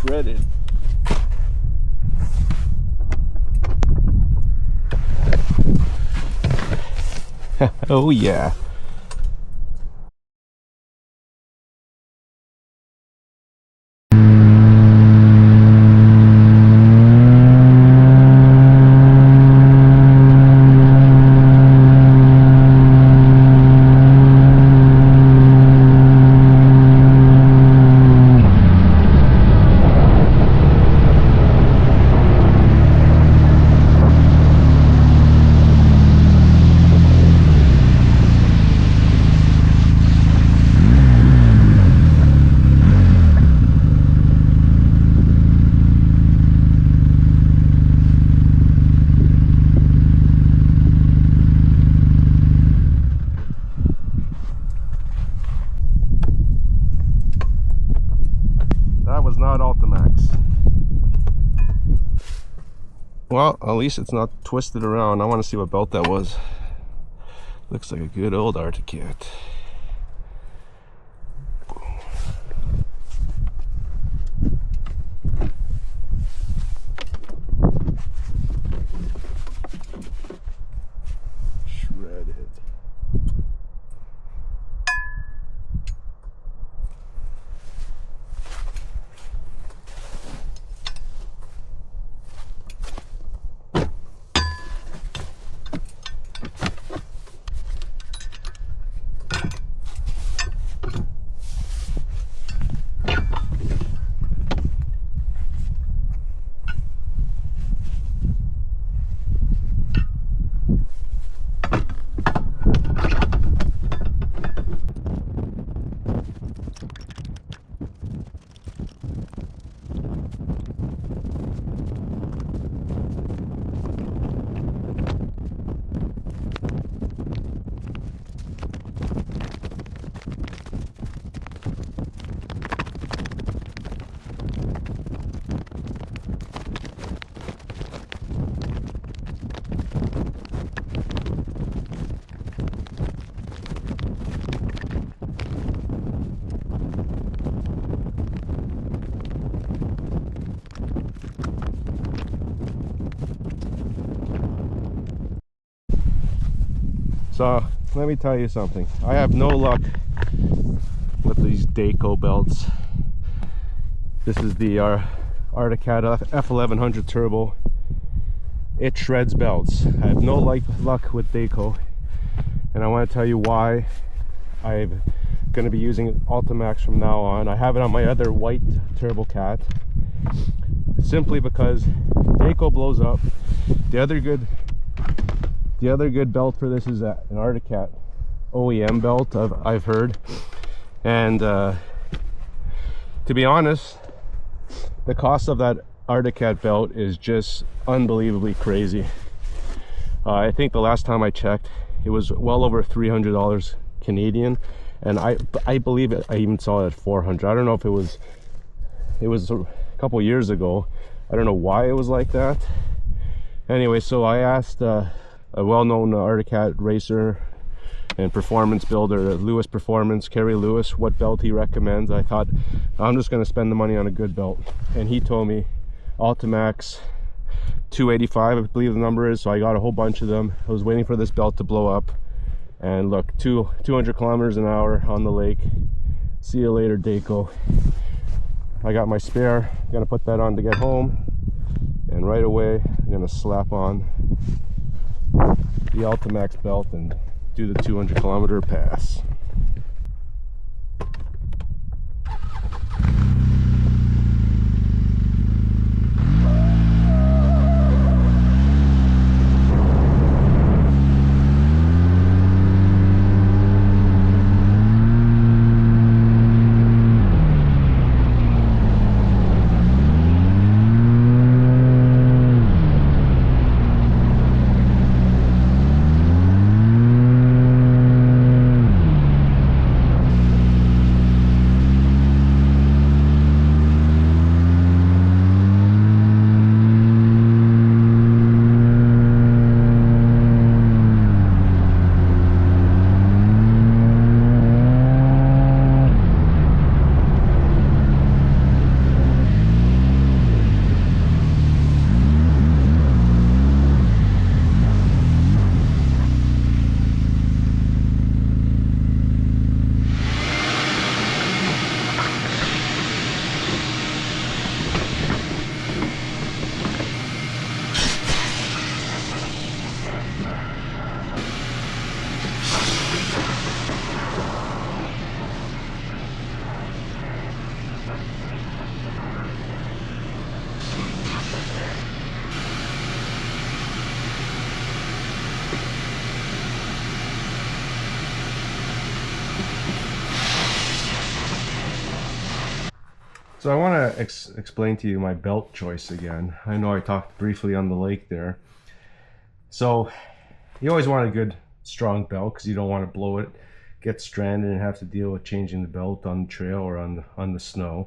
shredded. Oh yeah. That was not Ultimax. Well, at least it's not twisted around. I want to see what belt that was. Looks like a good old Articat. Shredded. So let me tell you something. I have no luck with these Dayco belts. This is the Articat F1100 Turbo. It shreds belts. I have no luck with Dayco, and I want to tell you why I'm going to be using Ultimax from now on. I have it on my other white Turbo Cat, simply because Dayco blows up. The other good belt for this is an Articat OEM belt, I've heard. And to be honest, the cost of that Articat belt is just unbelievably crazy. I think the last time I checked, it was well over $300 Canadian, and I believe I even saw it at 400. I don't know if it was a couple years ago. I don't know why it was like that. Anyway, so I asked a well-known Articat racer and performance builder, Lewis Performance, Kerry Lewis, what belt he recommends. I thought, I'm just going to spend the money on a good belt, and he told me Ultimax 285, I believe the number is. So I got a whole bunch of them. I was waiting for this belt to blow up, and look, 200 kilometers an hour on the lake. See you later, Dayco. I got my spare. I'm gonna put that on to get home, and right away I'm gonna slap on the Ultimax belt and do the 200 kilometer pass. So I want to explain to you my belt choice again. I know I talked briefly on the lake there. So you always want a good strong belt because you don't want to blow it, get stranded, and have to deal with changing the belt on the trail or on the snow.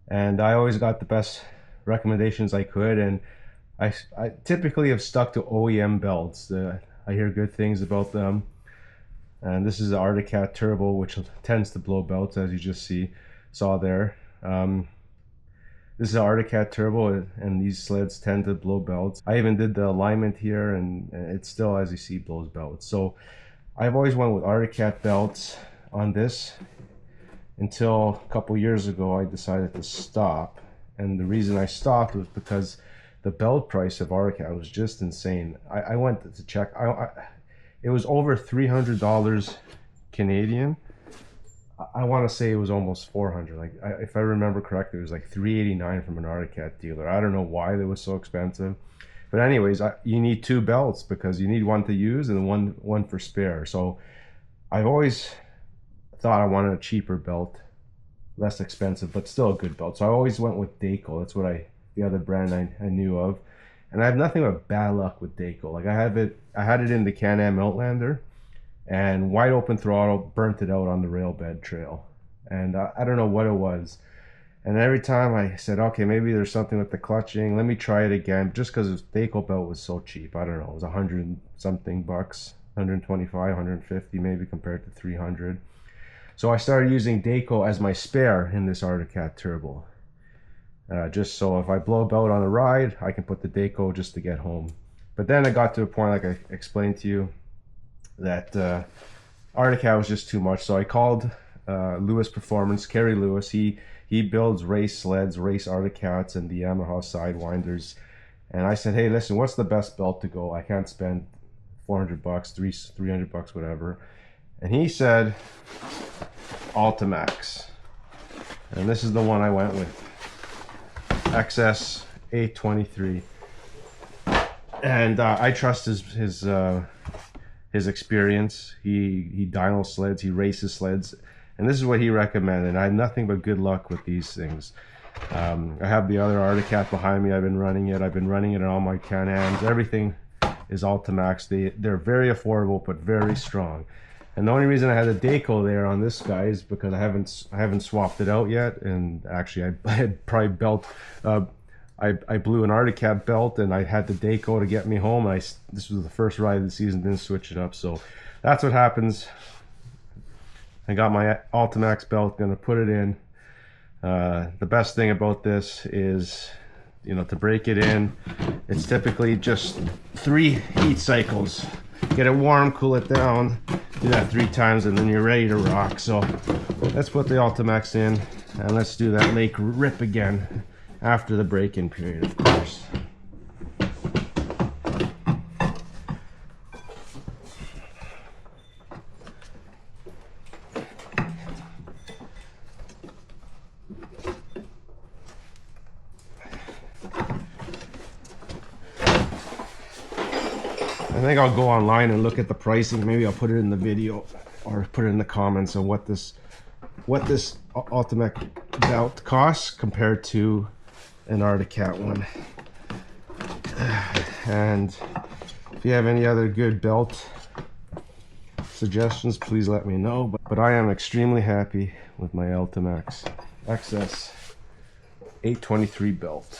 And I always got the best recommendations I could, and I typically have stuck to OEM belts. I hear good things about them. And this is the Arctic Cat Turbo, which tends to blow belts, as you just saw there. This is an Arctic Cat Turbo, and these sleds tend to blow belts. I even did the alignment here, and it still, as you see, blows belts. So I've always went with Arctic Cat belts on this until a couple years ago I decided to stop. And the reason I stopped was because the belt price of Arctic Cat was just insane. I went to check. It was over $300 Canadian. I want to say it was almost 400. Like, if I remember correctly, it was like $389 from an Arctic Cat dealer. I don't know why they was so expensive, but anyways, you need two belts because you need one to use and one for spare. So I've always thought I wanted a cheaper belt, less expensive, but still a good belt. So I always went with Dayco. That's what the other brand I knew of, and I have nothing but bad luck with Dayco. Like I had it in the Can-Am Outlander, and wide open throttle burnt it out on the rail bed trail, and I don't know what it was. And every time I said, okay, maybe there's something with the clutching, let me try it again, just because the Dayco belt was so cheap. I don't know, it was 100 something bucks, 125, 150 maybe, compared to 300. So I started using Dayco as my spare in this Arctic Cat Turbo, just so if I blow a belt on a ride, I can put the Dayco just to get home. But then I got to a point, like I explained to you, that Arctic Cat was just too much. So I called Lewis Performance, Kerry Lewis. He builds race sleds, race Arctic Cats, and the Yamaha Sidewinders. And I said, hey, listen, what's the best belt to go? I can't spend 400 bucks, 300 bucks, whatever. And he said, Ultimax. And this is the one I went with, XS283. And I trust his experience. He dyno sleds, he races sleds, and this is what he recommended. I had nothing but good luck with these things. I have the other Arctic Cat behind me. I've been running it in all my Can-Ams. Everything is Ultimax. They're very affordable but very strong. And the only reason I had a Dayco there on this guy is because I haven't swapped it out yet. And actually, I had probably I blew an Arctic Cat belt, and I had the Dayco to get me home. This was the first ride of the season, didn't switch it up. So that's what happens. I got my Ultimax belt, gonna put it in. The best thing about this is, to break it in, it's typically just 3 heat cycles. Get it warm, cool it down, do that 3 times, and then you're ready to rock. So let's put the Ultimax in, and let's do that lake rip again. After the break-in period, of course. I think I'll go online and look at the pricing. Maybe I'll put it in the video or put it in the comments on what this Ultimax belt costs compared to an Arctic Cat one. And if you have any other good belt suggestions, please let me know. But I am extremely happy with my Ultimax XS283 belt.